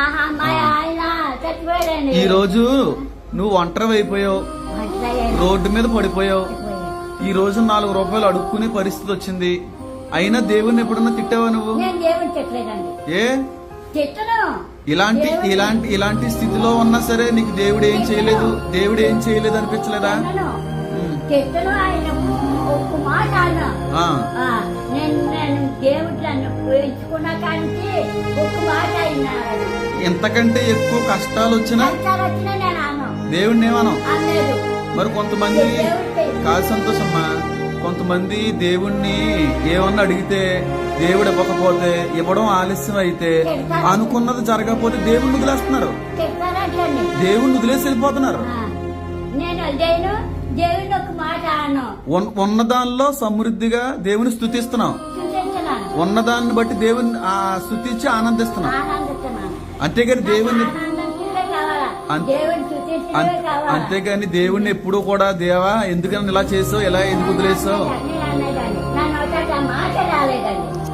ఆహా, మా ఆయన చచ్చిపోయాడండి. ఈ రోజు నువ్వు ఒంటరి అయిపోయావు, రోడ్డు మీద పడిపోయావు. ఈ రోజు 4 రూపాయలు అడుక్కునే పరిస్థితి వచ్చింది. అయినా దేవుణ్ణి ఎప్పుడన్నా తిట్టావా నువ్వు? నేను దేవుని తిట్టలేదండి. ఏ తిట్టను. ఇలాంటి ఇలాంటి ఇలాంటి స్థితిలో ఉన్నా సరే నీకు దేవుడు ఏం చేయలేదు, దేవుడు ఏం చేయలేదు అనిపించలేదా? తిట్టను. ఆయన ఒక్క మాట అన్న ఆ, నేను దేవుడు నన్ను ఎంచుకున్నా కానీ ఒక్క మాట అయినాడు. ఎంతకంటే ఎక్కువ కష్టాలు వచ్చినా వచ్చినా నేను అన్నాను. దేవుడిని ఏమనం. అనలేదు. మరి కొంతమంది దేవుడికి కాదు సంతోషమ్మా, కొంతమంది దేవుణ్ణి ఏమన్నా అడిగితే దేవుడు ఇవ్వకపోతే, ఇవ్వడం ఆలస్యం అయితే, అనుకున్నది జరగకపోతే దేవుణ్ణి వదిలేస్తున్నారు. తిడతారట్లండి. దేవుణ్ణి వదిలేసి వెళ్ళిపోతున్నారు. నేను దేవుని ఒక మాట అన్నాను. ఉన్నదానిలో సమృద్ధిగా దేవుని స్తుతిస్తున్నాం, చూసేస్తున్నాను. ఉన్నదాన్ని బట్టి దేవుని స్తుతించి ఆనందిస్తున్నాం. ఆనందిస్తున్నాను. అంతేగాని దేవుణ్ణి ఆనందించడమే కావాలా? అంతే- దేవుని చూసేసుకోవడమే కావాలా? అంతేగాని దేవుణ్ణి ఎప్పుడూ కూడా దేవా ఎందుకని ఇలా చేసావు, ఎలా ఎందుకు వదిలేసావు నేను అనేదాన్ని. నా నోట మాట రాలేదండి.